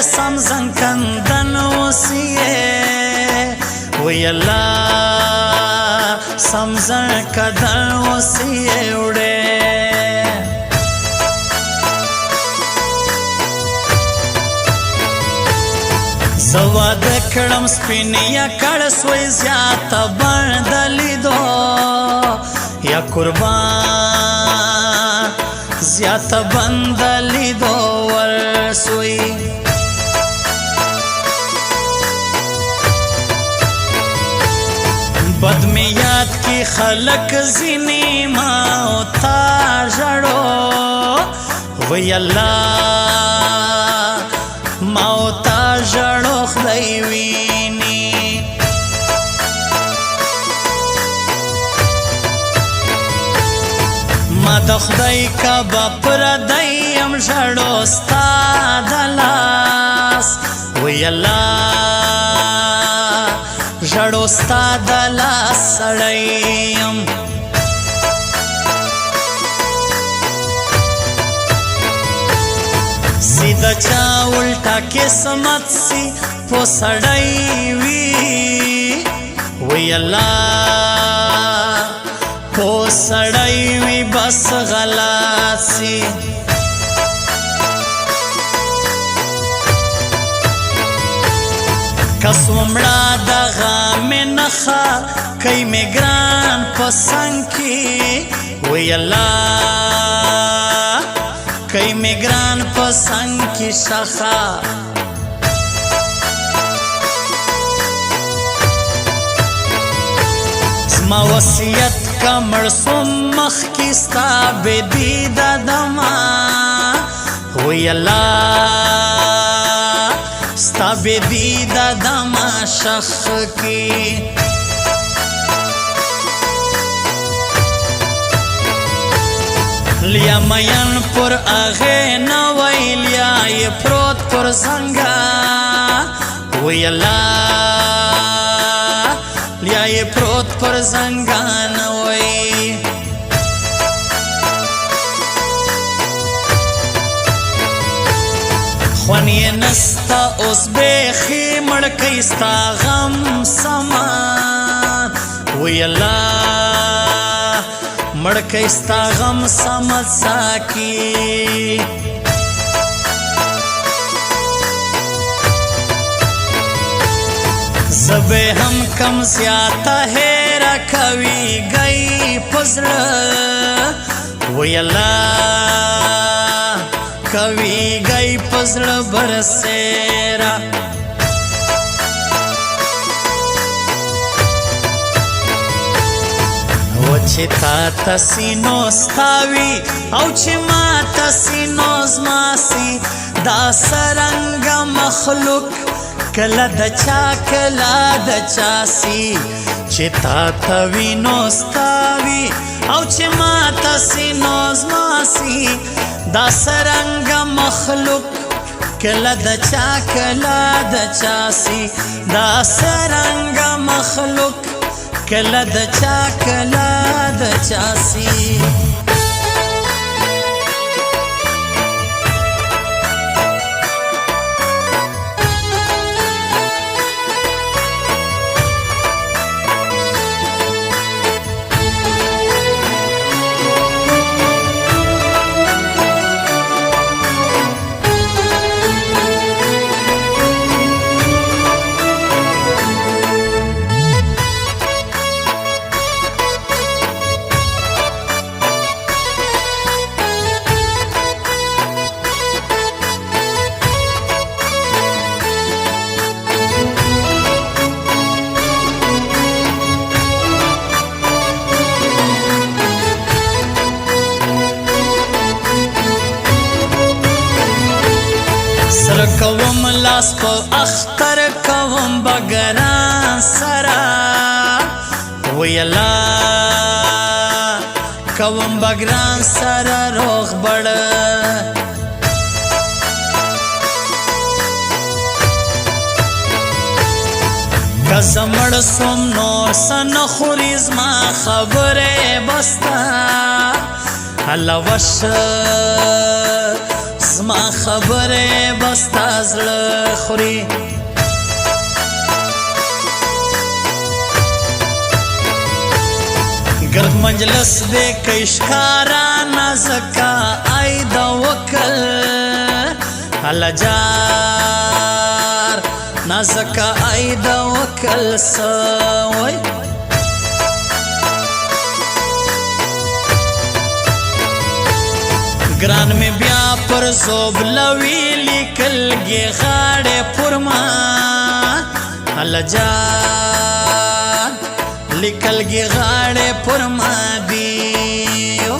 سم زنکندن وسیه وی الله سم زنکندن وسیه وڑے زواد کړم سپینیا کړ سوی زیات باندې دو یا قربان زیات باندې دو ور سوی بد می یاد کی خلق زینی ما او تا جړو وی الله ما او تا جړو خدای ویني ما د خدای کعبه پر دایم جړو ستا د لاس وی الله جړو ستا د لاس سړیم سیدھا چا الٹا قسمت سی پو سڑائی وی اللہ پو سڑائی وی بس غلط سی کسومڑا دا غام نخا کئی میں گران پسنگ کی وی اللہ کئی میں گران پسنگ کی شخا زما وصیت کا مرسوم مخ کی ستا بدید دما وی اللہ ستا بدید دما شخ کی لیا مین پر آغے نوائی لیا یہ پروت پر زنگا وی اللہ لیا یہ پروت پر زنگا نوائی خوانی نستا اس بیخی مڑکیستا غم سمان وی اللہ مڑکیستا غم سمت ساکی زبے ہم کم زیادہ ہے رکھوی گئی پزر وی اللہ کوی گئی پزر برسیرا چې تا تسینو ستاوی او چې ما تسینو زماسی دا سرنګ مخلوق کله د چا کله د چاسی چې تا توینو ستاوی او چې ما تسینو زماسی دا سرنګ مخلوق کله د چا کله د چاسی دا سرنګ مخلوق کله د چا کله د چاسی سر کوم لاس په اختر کوم بګران سرا وی الله کوم بګران سرا روغ بڑ کزمړ سوم نور سن خوريز ما خبره بستا الله وش زما خبره بستا زړه خوري ګرد مجلس دې کې ښکارا نازکا ای د وکل الجار نازکا ای د وکل سوي ګران می بیا پر زوب لوي لیکلږي غاړه پرما الجار لیکلږي غاړه پرما دیو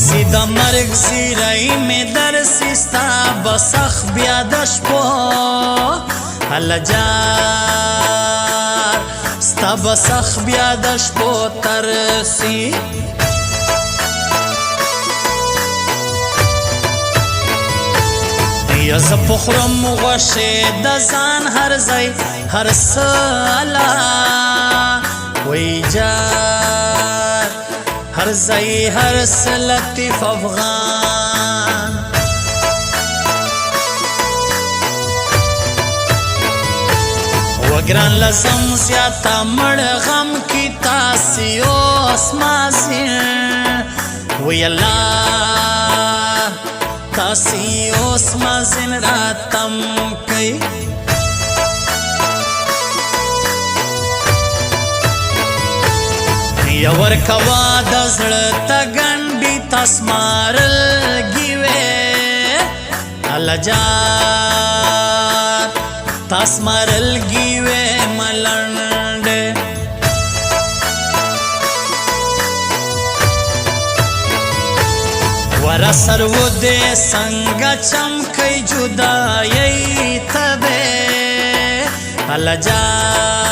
سیدا مرګ زیرای می در سستا بسخ بیا د شپو الجار ستا بسخ بیا د شپو ترسي یا ز پخرم غوښه د ځان هر ځای هر سالا وی جار هر ځای هر لطیف افغان وګران لزم زیاته مړ غم کی تاسو اسمازین وی الله تاسی اوس مازن راتم کئی یور کوا دزړ تګنډي تسمارل گیوه الجار تسمارل گیوه ملنډ ورا سرو دې څنګه چمکې جدایي تبه الجار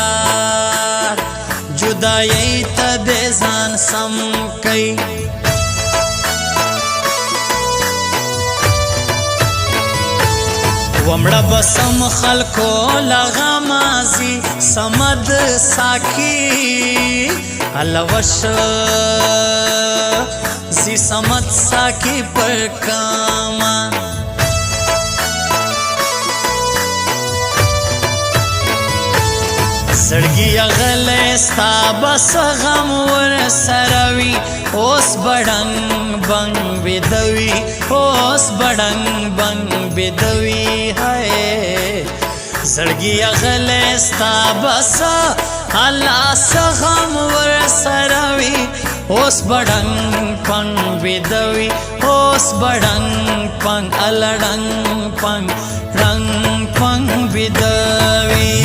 جدایي تبه ځان سم کوي ومړه بسم خلکو لغمازي سمد ساکي الوش زی سمت ساکی پر کاما زړګي غلې ستا بس غم ور سروي اوس بډنګ بنګ بدوي اوس بډنګ بنګ بدوي هاي زړګي غلې ستا بس الله سغم ور سروي اوس بډنګ پنګ بدوي اوس بډنګ پنګ الډنګ پنګ رنګ پنګ بدوي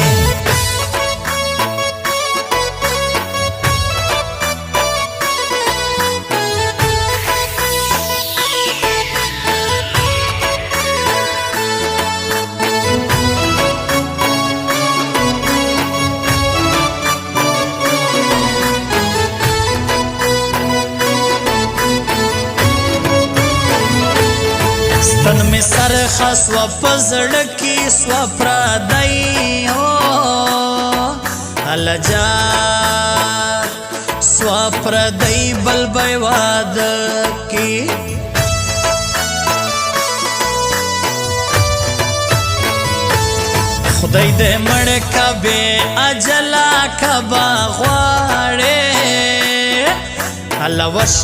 تن می سر خاص و پزړ کی سو پردای او الجار سو پردای بل بای واد کی خدای دې مړ کبه اجلا کبا غواړې الله وش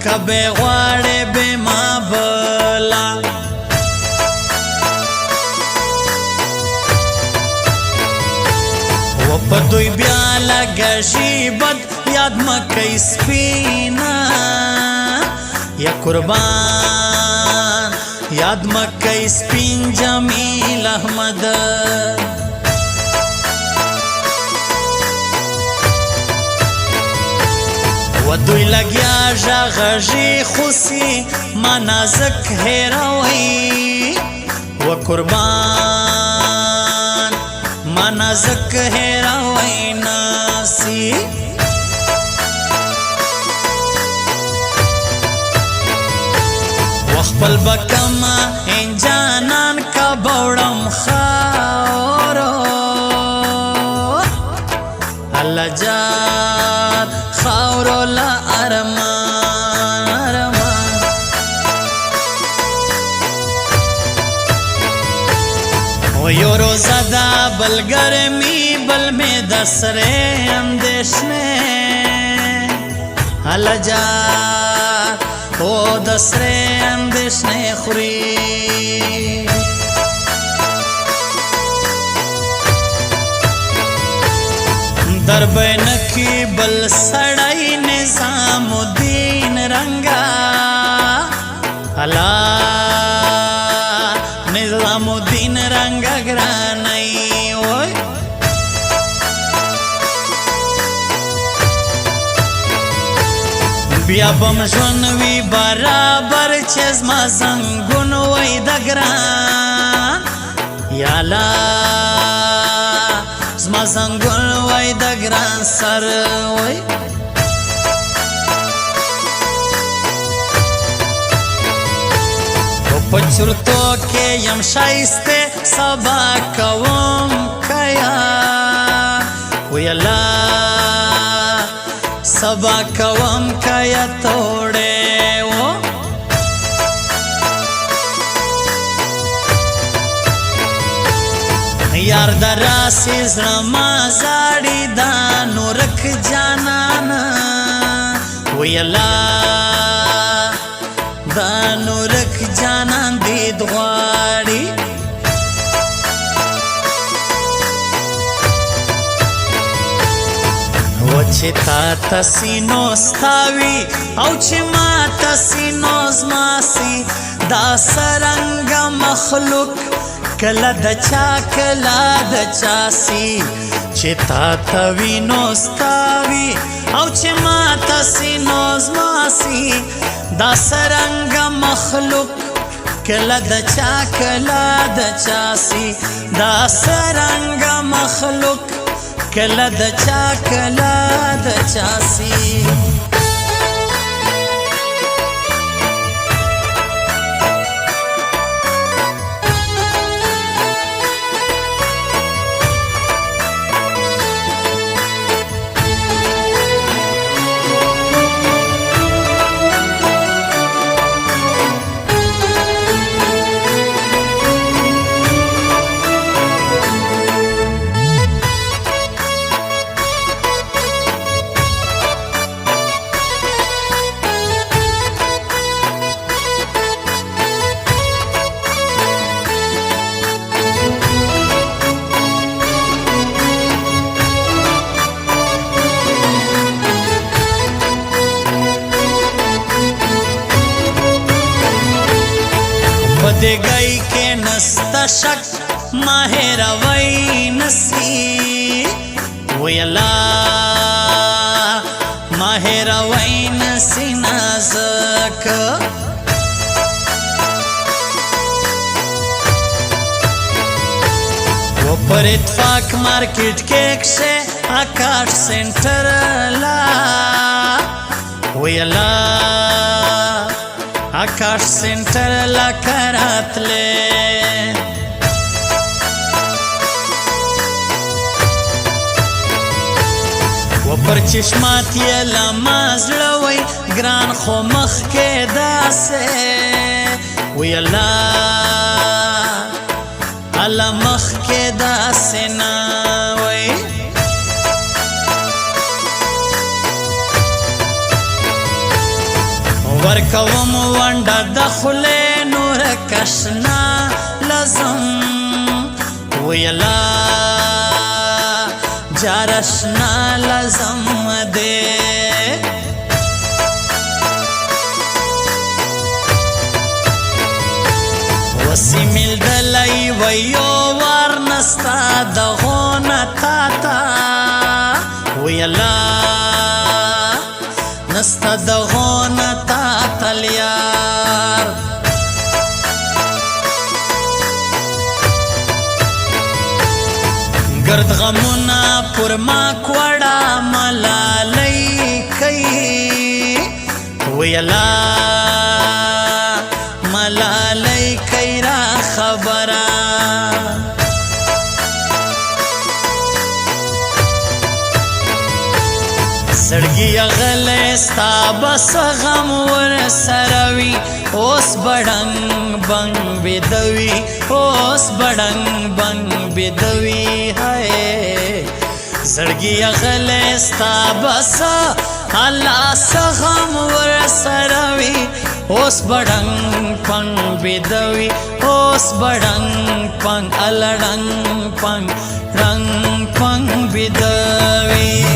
کبه غواړې به ما بلا و په دوی بیا لګشي بد یاد مکه سپینا یا قربان یاد مکه سپین جمیل احمد و دوی لګیا ژغژي خوسي منازک هروي و قربان منازک هروي ناسي وخپل بکما انجانان کا بوړم خاورو الله جان خاورو لا ارم بل گرمی بل میں دسرے اندیشنے الجا او دسرے اندیشنے خوری در بین کی بل سڑائی نظام الدین رنگا اللہ نظام الدین رنگا گرانائی اوئے بیا بمجونوی برابر چیز ما زنگونوی دگران یالا زما زنگونوی دگران سر وی پچرتو کے یم شایستے سبا کوم کیا وی اللہ سبا کوم کیا توڑے وہ یار دراسی زرما زاڑی دانو رکھ جانانا وی اللہ دانو رکھ جانان دید غواڑی وچه تا تسینو ستاوی او چه ما تسینو زماسی دا سرنگ مخلوق کلا دچا کلا دچاسی چه تا توینو ستاوی او چه ما تسینو زماسی دا سرنگ مخلوق کلا دچا کلا دچاسی دا سرنگ مخلوق کلا دچا کلا دچاسی بدے گئی کے نستا شک ماہر وی نسی وی اللہ ماہر وی نسی نازک وہ پر اتفاق مارکیٹ کے ایکشے آکاش سینٹر لا وی اللہ آکاش سینٹر لا کرات لے و پر چشمات یہ لماز لوی گران خو مخ کے داسے وی اللہ اللہ مخ کے داسے ناوی ورکوم وانڈا دخلے نور کشنا لازم وی اللہ جارشنا لازم دے وسی مل دلائی ویو وارنستا دغون تاتا وی اللہ نستا دغون تاتا لیار گرد غمونا پر ما کوڑا ملالی کئی وی اللہ ملالی کئی را خبرہ زړګي غلې ستا بس غم ور سروي اوس بډنګ بنګ بدوي اوس بډنګ بنګ بدوي هاي زړګي غلې ستا بس الله سغم ور سروي اوس بډنګ پنګ بدوي اوس بډنګ پنګ الډنګ پنګ رنګ پنګ بدوي